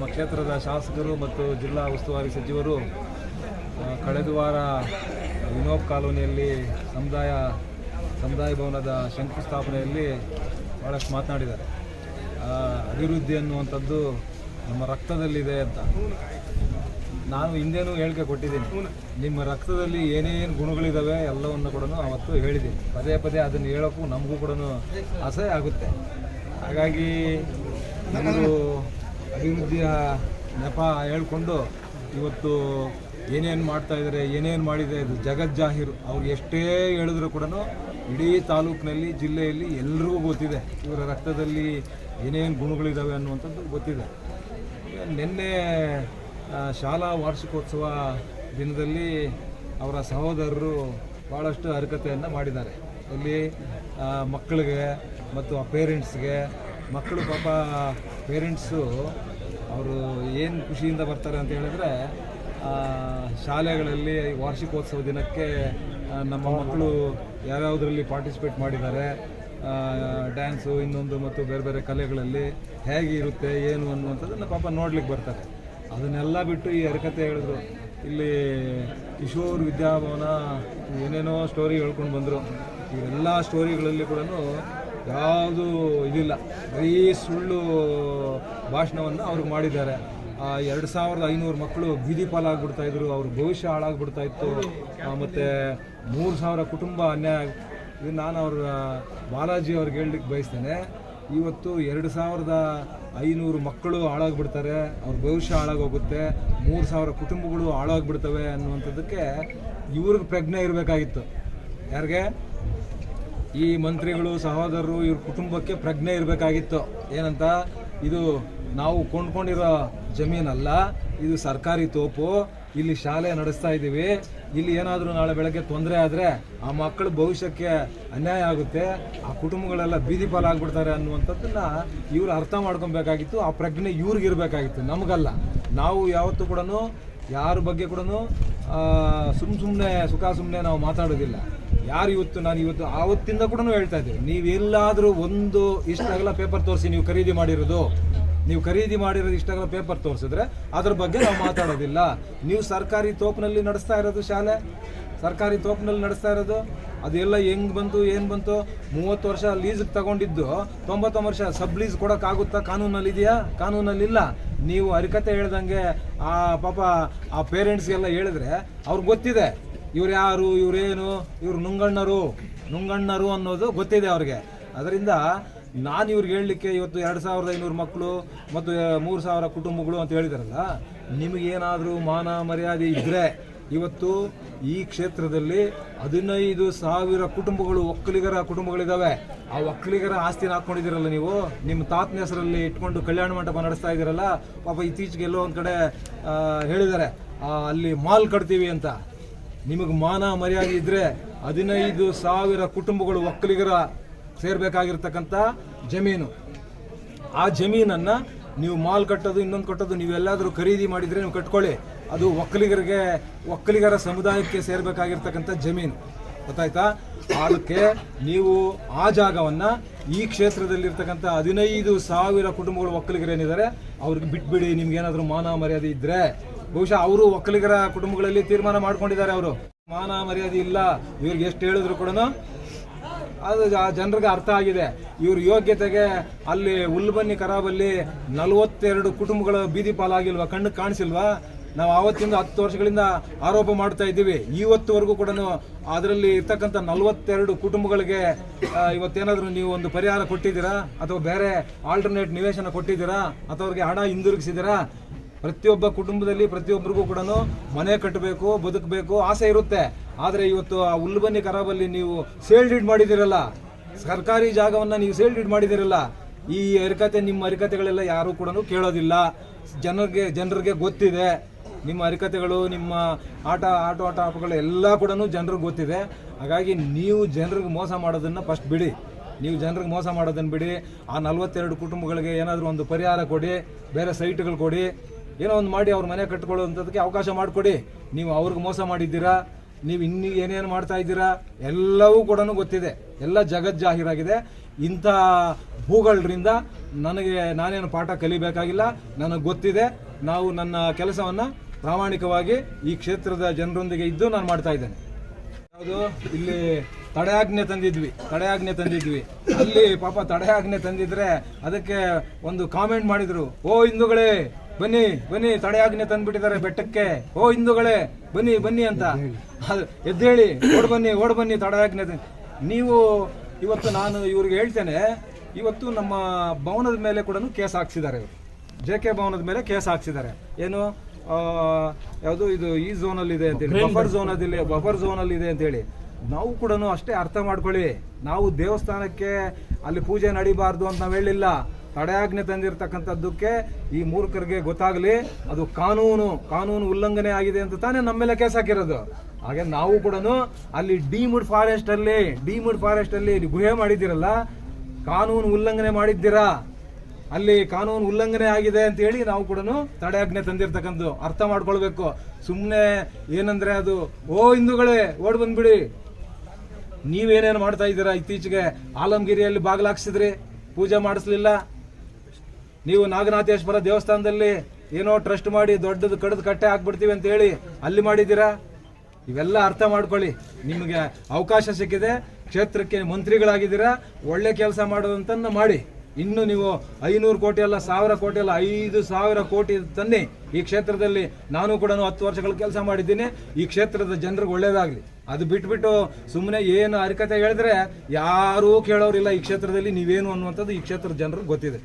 ನಮ್ಮ ಕ್ಷೇತ್ರದ ಶಾಸಕರು ಮತ್ತು ಜಿಲ್ಲಾ ಉಸ್ತುವಾರಿ ಸಚಿವರು ಕಳೆದ ವಾರ ವಿನೋಬ್ ಕಾಲೋನಿಯಲ್ಲಿ ಸಮುದಾಯ ಭವನದ ಶಂಕುಸ್ಥಾಪನೆಯಲ್ಲಿ ಭಾಳಷ್ಟು ಮಾತನಾಡಿದ್ದಾರೆ. ಅಭಿವೃದ್ಧಿ ಅನ್ನುವಂಥದ್ದು ನಮ್ಮ ರಕ್ತದಲ್ಲಿದೆ ಅಂತ. ನಾನು ಹಿಂದೇನೂ ಹೇಳಿಕೆ ಕೊಟ್ಟಿದ್ದೀನಿ. ನಿಮ್ಮ ರಕ್ತದಲ್ಲಿ ಏನೇನು ಗುಣಗಳಿದ್ದಾವೆ ಎಲ್ಲವನ್ನು ಕೂಡ ಅವತ್ತು ಹೇಳಿದ್ದೀನಿ. ಪದೇ ಪದೇ ಅದನ್ನು ಹೇಳೋಕ್ಕೂ ನಮಗೂ ಕೂಡ ಆಸೆ ಆಗುತ್ತೆ. ಹಾಗಾಗಿ ನಮ್ಮದು ಅಭಿವೃದ್ಧಿಯ ನೆಪ ಹೇಳ್ಕೊಂಡು ಇವತ್ತು ಏನೇನು ಮಾಡ್ತಾಯಿದ್ದಾರೆ, ಏನೇನು ಮಾಡಿದೆ ಇದು ಜಗಜ್ಜಾಹೀರು. ಅವ್ರು ಎಷ್ಟೇ ಹೇಳಿದ್ರು ಕೂಡ ಇಡೀ ತಾಲೂಕಿನಲ್ಲಿ, ಜಿಲ್ಲೆಯಲ್ಲಿ ಎಲ್ರಿಗೂ ಗೊತ್ತಿದೆ ಇವರ ರಕ್ತದಲ್ಲಿ ಏನೇನು ಗುಣಗಳಿದ್ದಾವೆ ಅನ್ನುವಂಥದ್ದು ಗೊತ್ತಿದೆ. ನಿನ್ನೆ ಶಾಲಾ ವಾರ್ಷಿಕೋತ್ಸವ ದಿನದಲ್ಲಿ ಅವರ ಸಹೋದರರು ಭಾಳಷ್ಟು ಹರಕತೆಯನ್ನು ಮಾಡಿದ್ದಾರೆ. ಇಲ್ಲಿ ಮಕ್ಕಳಿಗೆ ಮತ್ತು ಆ ಪೇರೆಂಟ್ಸ್ಗೆ, ಮಕ್ಕಳು ಪಾಪ ಪೇರೆಂಟ್ಸು ಅವರು ಏನು ಖುಷಿಯಿಂದ ಬರ್ತಾರೆ ಅಂತ ಹೇಳಿದ್ರೆ, ಶಾಲೆಗಳಲ್ಲಿ ವಾರ್ಷಿಕೋತ್ಸವ ದಿನಕ್ಕೆ ನಮ್ಮ ಮಕ್ಕಳು ಯಾವ್ಯಾವುದರಲ್ಲಿ ಪಾರ್ಟಿಸಿಪೇಟ್ ಮಾಡಿದ್ದಾರೆ, ಡ್ಯಾನ್ಸು ಇನ್ನೊಂದು ಮತ್ತು ಬೇರೆ ಬೇರೆ ಕಲೆಗಳಲ್ಲಿ ಹೇಗೆ ಇರುತ್ತೆ ಏನು ಅನ್ನುವಂಥದ್ದನ್ನು ಪಾಪ ನೋಡ್ಲಿಕ್ಕೆ ಬರ್ತಾರೆ. ಅದನ್ನೆಲ್ಲ ಬಿಟ್ಟು ಈ ಹರಕತೆ ಹೇಳಿದ್ರು. ಇಲ್ಲಿ ಕಿಶೋರ್ ವಿದ್ಯಾಭವನ ಏನೇನೋ ಸ್ಟೋರಿ ಹೇಳ್ಕೊಂಡು ಬಂದರು. ಇವೆಲ್ಲ ಸ್ಟೋರಿಗಳಲ್ಲಿ ಕೂಡ ಯಾವುದೂ ಇದಿಲ್ಲ, ಬರೀ ಸುಳ್ಳು ಭಾಷಣವನ್ನು ಅವ್ರಿಗೆ ಮಾಡಿದ್ದಾರೆ. 2500 ಮಕ್ಕಳು ಬೀದಿ ಪಾಲಾಗ್ಬಿಡ್ತಾಯಿದ್ರು, ಅವ್ರ ಭವಿಷ್ಯ ಹಾಳಾಗ್ಬಿಡ್ತಾಯಿತ್ತು. ಮತ್ತು 3000 ಕುಟುಂಬ ಅನ್ಯಾಯ. ಇದು ನಾನು ಅವ್ರ ಬಾಲಾಜಿ ಅವ್ರಿಗೆ ಹೇಳಲಿಕ್ಕೆ ಬಯಸ್ತೇನೆ. ಇವತ್ತು 2500 ಮಕ್ಕಳು ಹಾಳಾಗ್ಬಿಡ್ತಾರೆ, ಅವ್ರ ಭವಿಷ್ಯ ಹಾಳಾಗೋಗುತ್ತೆ, 3000 ಕುಟುಂಬಗಳು ಹಾಳಾಗ್ಬಿಡ್ತವೆ ಅನ್ನುವಂಥದ್ದಕ್ಕೆ ಇವ್ರಿಗೆ ಪ್ರಜ್ಞೆ ಇರಬೇಕಾಗಿತ್ತು. ಯಾರಿಗೆ? ಈ ಮಂತ್ರಿಗಳು, ಸಹೋದರರು, ಇವ್ರ ಕುಟುಂಬಕ್ಕೆ ಪ್ರಜ್ಞೆ ಇರಬೇಕಾಗಿತ್ತು. ಏನಂತ, ಇದು ನಾವು ಕೊಂಡ್ಕೊಂಡಿರೋ ಜಮೀನಲ್ಲ, ಇದು ಸರ್ಕಾರಿ ತೋಪು, ಇಲ್ಲಿ ಶಾಲೆ ನಡೆಸ್ತಾ ಇದ್ದೀವಿ, ಇಲ್ಲಿ ಏನಾದರೂ ನಾಳೆ ಬೆಳಗ್ಗೆ ತೊಂದರೆ ಆದರೆ ಆ ಮಕ್ಕಳ ಭವಿಷ್ಯಕ್ಕೆ ಅನ್ಯಾಯ ಆಗುತ್ತೆ, ಆ ಕುಟುಂಬಗಳೆಲ್ಲ ಬೀದಿ ಪಾಲಾಗ್ಬಿಡ್ತಾರೆ ಅನ್ನುವಂಥದ್ದನ್ನು ಇವ್ರು ಅರ್ಥ ಮಾಡ್ಕೊಬೇಕಾಗಿತ್ತು. ಆ ಪ್ರಜ್ಞೆ ಇವ್ರಿಗಿರಬೇಕಾಗಿತ್ತು, ನಮಗಲ್ಲ. ನಾವು ಯಾವತ್ತೂ ಕೂಡ ಯಾರ ಬಗ್ಗೆ ಕೂಡ ಸುಮ್ಮನೆ ನಾವು ಮಾತಾಡೋದಿಲ್ಲ. ನಾನು ಇವತ್ತು ಆವತ್ತಿಂದ ಕೂಡ ಹೇಳ್ತಾ ಇದ್ದೀವಿ, ನೀವೆಲ್ಲಾದರೂ ಒಂದು ಇಷ್ಟಾಗಲ್ಲ ಪೇಪರ್ ತೋರಿಸಿ ನೀವು ಖರೀದಿ ಮಾಡಿರೋದು ಇಷ್ಟಾಗಲ್ಲ ಪೇಪರ್ ತೋರಿಸಿದ್ರೆ ಅದ್ರ ಬಗ್ಗೆ ನಾವು ಮಾತಾಡೋದಿಲ್ಲ. ನೀವು ಸರ್ಕಾರಿ ತೋಪಿನಲ್ಲಿ ನಡೆಸ್ತಾ ಇರೋದು, ಶಾಲೆ ಸರ್ಕಾರಿ ತೋಪಿನಲ್ಲಿ ನಡೆಸ್ತಾ ಇರೋದು, ಅದೆಲ್ಲ ಹೆಂಗೆ ಬಂತು, ಏನು ಬಂತು? 30 ವರ್ಷ ಲೀಸ್ಗೆ ತಗೊಂಡಿದ್ದು 99 ವರ್ಷ ಸಬ್ ಲೀಸ್ ಕೊಡೋಕ್ಕಾಗುತ್ತಾ? ಕಾನೂನಲ್ಲಿದೆಯಾ? ಕಾನೂನಲ್ಲಿಲ್ಲ. ನೀವು ಹರಿಕತೆ ಹೇಳ್ದಂಗೆ ಪಾಪ ಆ ಪೇರೆಂಟ್ಸ್ಗೆಲ್ಲ ಹೇಳಿದ್ರೆ ಅವ್ರಿಗೆ ಗೊತ್ತಿದೆ ಇವ್ರು ಯಾರು, ಇವರೇನು, ಇವ್ರು ನುಂಗಣ್ಣರು ಅನ್ನೋದು ಗೊತ್ತಿದೆ ಅವ್ರಿಗೆ. ಅದರಿಂದ ನಾನು ಇವ್ರಿಗೆ ಹೇಳಲಿಕ್ಕೆ, ಇವತ್ತು 2500 ಮಕ್ಕಳು ಮತ್ತು 3000 ಕುಟುಂಬಗಳು ಅಂತ ಹೇಳಿದಾರಲ್ಲ, ನಿಮಗೇನಾದರೂ ಮಾನ ಮರ್ಯಾದೆ ಇದ್ದರೆ ಇವತ್ತು ಈ ಕ್ಷೇತ್ರದಲ್ಲಿ 15,000 ಕುಟುಂಬಗಳು, ಒಕ್ಕಲಿಗರ ಕುಟುಂಬಗಳಿದ್ದಾವೆ. ಆ ಒಕ್ಕಲಿಗರ ಆಸ್ತಿನ ಹಾಕ್ಕೊಂಡಿದ್ದೀರಲ್ಲ ನೀವು, ನಿಮ್ಮ ತಾತನ ಹೆಸರಲ್ಲಿ ಇಟ್ಕೊಂಡು ಕಲ್ಯಾಣ ಮಂಟಪ ನಡೆಸ್ತಾ ಇದ್ದೀರಲ್ಲ. ಪಾಪ ಇತ್ತೀಚೆಗೆ ಎಲ್ಲೋ ಒಂದು ಕಡೆ ಹೇಳಿದ್ದಾರೆ ಅಲ್ಲಿ ಮಾಲ್ ಕಟ್ತೀವಿ ಅಂತ. ನಿಮಗೆ ಮಾನ ಮರ್ಯಾದೆ ಇದ್ದರೆ 15,000 ಕುಟುಂಬಗಳು ಒಕ್ಕಲಿಗರ ಸೇರ್ಬೇಕಾಗಿರ್ತಕ್ಕಂಥ ಜಮೀನು, ಆ ಜಮೀನನ್ನು ನೀವು ಮಾಲ್ ಕಟ್ಟೋದು, ಇನ್ನೊಂದು ಕಟ್ಟೋದು, ನೀವೆಲ್ಲಾದರೂ ಖರೀದಿ ಮಾಡಿದರೆ ನೀವು ಕಟ್ಕೊಳ್ಳಿ. ಅದು ಒಕ್ಕಲಿಗರ ಸಮುದಾಯಕ್ಕೆ ಸೇರ್ಬೇಕಾಗಿರ್ತಕ್ಕಂಥ ಜಮೀನು, ಗೊತ್ತಾಯ್ತಾ? ಅದಕ್ಕೆ ನೀವು ಆ ಜಾಗವನ್ನು ಈ ಕ್ಷೇತ್ರದಲ್ಲಿರ್ತಕ್ಕಂಥ 15,000 ಕುಟುಂಬಗಳು ಒಕ್ಕಲಿಗರೇನಿದ್ದಾರೆ ಅವ್ರಿಗೆ ಬಿಟ್ಬಿಡಿ. ನಿಮ್ಗೇನಾದರೂ ಮಾನ ಮರ್ಯಾದೆ ಇದ್ದರೆ, ಬಹುಶಃ ಅವರು ಒಕ್ಕಲಿಗರ ಕುಟುಂಬಗಳಲ್ಲಿ ತೀರ್ಮಾನ ಮಾಡ್ಕೊಂಡಿದ್ದಾರೆ. ಅವರು ಮಾನ ಮರ್ಯಾದೆ ಇಲ್ಲ, ಇವ್ರಿಗೆ ಎಷ್ಟು ಹೇಳಿದ್ರು ಕೂಡ ಅದು ಜನರಿಗೆ ಅರ್ಥ ಆಗಿದೆ. ಇವ್ರ ಯೋಗ್ಯತೆಗೆ ಅಲ್ಲಿ ಹುಲ್ಬನ್ನಿ ಕರಾಬಲ್ಲಿ 42 ಕುಟುಂಬಗಳ ಬೀದಿ ಪಾಲಾಗಿಲ್ವಾ? ಕಣ್ಣು ಕಾಣಿಸಿಲ್ವಾ? ನಾವು ಆವತ್ತಿಂದ 10 ವರ್ಷಗಳಿಂದ ಆರೋಪ ಮಾಡ್ತಾ ಇದ್ದೀವಿ. ಇವತ್ತುವರೆಗೂ ಕೂಡ ಅದರಲ್ಲಿ ಇರ್ತಕ್ಕಂಥ 42 ಕುಟುಂಬಗಳಿಗೆ ಇವತ್ತೇನಾದರೂ ನೀವು ಒಂದು ಪರಿಹಾರ ಕೊಟ್ಟಿದ್ದೀರಾ? ಅಥವಾ ಬೇರೆ ಆಲ್ಟರ್ನೇಟ್ ನಿವೇಶನ ಕೊಟ್ಟಿದ್ದೀರಾ? ಅಥವಾ ಅವ್ರಿಗೆ ಹಣ ಹಿಂದಿರುಗಿಸಿದ್ದೀರಾ? ಪ್ರತಿಯೊಬ್ಬ ಕುಟುಂಬದಲ್ಲಿ ಪ್ರತಿಯೊಬ್ಬರಿಗೂ ಕೂಡ ಮನೆ ಕಟ್ಟಬೇಕು, ಬದುಕಬೇಕು ಆಸೆ ಇರುತ್ತೆ. ಆದರೆ ಇವತ್ತು ಆ ಹುಲ್ಬನ್ನಿ ಕರಾಬಲ್ಲಿ ನೀವು ಸೇಲ್ ಡೀಡ್ ಮಾಡಿದ್ದೀರಲ್ಲ, ಸರ್ಕಾರಿ ಜಾಗವನ್ನು ನೀವು ಸೇಲ್ ಡೀಡ್ ಮಾಡಿದ್ದೀರಲ್ಲ, ಈ ನಿಮ್ಮ ಹರಿಕತೆಗಳೆಲ್ಲ ಯಾರೂ ಕೂಡ ಕೇಳೋದಿಲ್ಲ. ಜನರಿಗೆ ಗೊತ್ತಿದೆ ನಿಮ್ಮ ಹರಿಕತೆಗಳು, ನಿಮ್ಮ ಆಟೋಟಗಳು ಎಲ್ಲ ಕೂಡ ಜನರಿಗೆ ಗೊತ್ತಿದೆ. ಹಾಗಾಗಿ ನೀವು ಜನರಿಗೆ ಮೋಸ ಮಾಡೋದನ್ನು ಫಸ್ಟ್ ಬಿಡಿ. ಬಿಡಿ. ಆ 42 ಕುಟುಂಬಗಳಿಗೆ ಏನಾದರೂ ಒಂದು ಪರಿಹಾರ ಕೊಡಿ, ಬೇರೆ ಸೈಟ್ಗಳು ಕೊಡಿ, ಏನೋ ಒಂದು ಮಾಡಿ ಅವ್ರ ಮನೆ ಕಟ್ಕೊಳ್ಳೋಂಥದ್ದಕ್ಕೆ ಅವಕಾಶ ಮಾಡಿಕೊಡಿ. ನೀವು ಅವ್ರಿಗೆ ಮೋಸ ಮಾಡಿದ್ದೀರಾ, ನೀವು ಇನ್ನೂ ಏನೇನು ಮಾಡ್ತಾ ಇದ್ದೀರಾ ಎಲ್ಲವೂ ಕೂಡ ಗೊತ್ತಿದೆ, ಎಲ್ಲ ಜಗಜ್ಜಾಹೀರಾಗಿದೆ. ಇಂಥ ಭೂಗಳರಿಂದ ನಾನೇನು ಪಾಠ ಕಲಿಬೇಕಾಗಿಲ್ಲ, ನನಗೆ ಗೊತ್ತಿದೆ. ನಾವು ನನ್ನ ಕೆಲಸವನ್ನು ಪ್ರಾಮಾಣಿಕವಾಗಿ ಈ ಕ್ಷೇತ್ರದ ಜನರೊಂದಿಗೆ ಇದ್ದು ನಾನು ಮಾಡ್ತಾ ಇದ್ದೇನೆ. ಯಾವುದು ಇಲ್ಲಿ ತಡೆಯಾಜ್ಞೆ ತಂದಿದ್ವಿ. ಅಲ್ಲಿ ಪಾಪ ತಡೆಯಾಜ್ಞೆ ತಂದಿದ್ರೆ ಅದಕ್ಕೆ ಒಂದು ಕಾಮೆಂಟ್ ಮಾಡಿದ್ರು, ಓ ಹಿಂದೂಗಳೇ ಬನ್ನಿ ತಡೆಯಾಜ್ಞೆ ತಂದ್ಬಿಟ್ಟಿದ್ದಾರೆ ಬೆಟ್ಟಕ್ಕೆ, ಓ ಹಿಂದೂಗಳೇ ಬನ್ನಿ ಅಂತ. ಎದ್ದೇಳಿ ಓಡ್ ಬನ್ನಿ ತಡೆಯಾಜ್ಞೆ. ನೀವು ಇವತ್ತು ನಾನು ಇವ್ರಿಗೆ ಹೇಳ್ತೇನೆ, ಇವತ್ತು ನಮ್ಮ ಭವನದ ಮೇಲೆ ಕೂಡ ಕೇಸ್ ಹಾಕ್ಸಿದ್ದಾರೆ. ಇವರು JK ಭವನದ ಮೇಲೆ ಕೇಸ್ ಹಾಕ್ಸಿದ್ದಾರೆ. ಏನು ಯಾವುದು ಇದು ಈ ಝೋನಲ್ಲಿ ಇದೆ ಅಂತೇಳಿ, ಬಫರ್ ಝೋನಲ್ಲಿ ಇದೆ ಅಂತೇಳಿ. ನಾವು ಕೂಡ ಅಷ್ಟೇ ಅರ್ಥ ಮಾಡ್ಕೊಳ್ಳಿ. ನಾವು ದೇವಸ್ಥಾನಕ್ಕೆ ಅಲ್ಲಿ ಪೂಜೆ ನಡಿಬಾರ್ದು ಅಂತ ನಾವು ಹೇಳಿಲ್ಲ. ತಡೆಯಾಜ್ಞೆ ತಂದಿರತಕ್ಕಂಥದ್ದಕ್ಕೆ ಈ ಮೂರ್ಖರಿಗೆ ಗೊತ್ತಾಗಲಿ ಅದು ಕಾನೂನು ಉಲ್ಲಂಘನೆ ಆಗಿದೆ ಅಂತ ತಾನೇ ನಮ್ಮ ಮೇಲೆ ಕೇಸ್ ಹಾಕಿರೋದು. ಹಾಗೆ ನಾವು ಕೂಡ ಅಲ್ಲಿ ಡೀಮ್ಡ್ ಫಾರೆಸ್ಟ್ ಅಲ್ಲಿ ಗುಹೆ ಮಾಡಿದ್ದೀರಲ್ಲ, ಕಾನೂನು ಉಲ್ಲಂಘನೆ ಮಾಡಿದ್ದೀರಾ, ಅಲ್ಲಿ ಕಾನೂನು ಉಲ್ಲಂಘನೆ ಆಗಿದೆ ಅಂತ ಹೇಳಿ ನಾವು ಕೂಡ ತಡೆಯಾಜ್ಞೆ ತಂದಿರತಕ್ಕಂಥದ್ದು ಅರ್ಥ ಮಾಡ್ಕೊಳ್ಬೇಕು. ಸುಮ್ಮನೆ ಏನಂದ್ರೆ ಅದು ಓ ಹಿಂದೂಗಳೇ ಓಡ್ ಬಂದ್ಬಿಡಿ. ನೀವೇನೇನು ಮಾಡ್ತಾ ಇದ್ದೀರಾ? ಇತ್ತೀಚೆಗೆ ಆಲಮಗಿರಿಯಲ್ಲಿ ಬಾಗಿಲಾಕ್ಸಿದ್ರಿ, ಪೂಜೆ ಮಾಡಿಸ್ಲಿಲ್ಲ. ನೀವು ನಾಗನಾಥೇಶ್ವರ ದೇವಸ್ಥಾನದಲ್ಲಿ ಏನೋ ಟ್ರಸ್ಟ್ ಮಾಡಿ ದೊಡ್ಡದು ಕಡ್ದು ಕಟ್ಟೆ ಹಾಕ್ಬಿಡ್ತೀವಿ ಅಂತ ಹೇಳಿ ಅಲ್ಲಿ ಮಾಡಿದ್ದೀರಾ. ಇವೆಲ್ಲ ಅರ್ಥ ಮಾಡ್ಕೊಳ್ಳಿ. ನಿಮಗೆ ಅವಕಾಶ ಸಿಕ್ಕಿದೆ, ಕ್ಷೇತ್ರಕ್ಕೆ ಮಂತ್ರಿಗಳಾಗಿದ್ದೀರಾ, ಒಳ್ಳೆ ಕೆಲಸ ಮಾಡೋದಂತ ಮಾಡಿ. ಇನ್ನು ನೀವು 500 ಕೋಟಿ ಅಲ್ಲ, 1000 ಕೋಟಿ ಅಲ್ಲ, 5,000 ಕೋಟಿ ತನ್ನಿ ಈ ಕ್ಷೇತ್ರದಲ್ಲಿ. ನಾನು ಕೂಡ 10 ವರ್ಷಗಳ ಕೆಲಸ ಮಾಡಿದ್ದೀನಿ. ಈ ಕ್ಷೇತ್ರದ ಜನರಿಗೆ ಒಳ್ಳೇದಾಗ್ಲಿ. ಅದು ಬಿಟ್ಬಿಟ್ಟು ಸುಮ್ಮನೆ ಏನು ಹರಿಕತೆ ಹೇಳಿದ್ರೆ ಯಾರೂ ಕೇಳೋರಿಲ್ಲ. ಈ ಕ್ಷೇತ್ರದಲ್ಲಿ ನೀವೇನು ಅನ್ನುವಂಥದ್ದು ಈ ಕ್ಷೇತ್ರದ ಜನರಿಗೆ ಗೊತ್ತಿದೆ.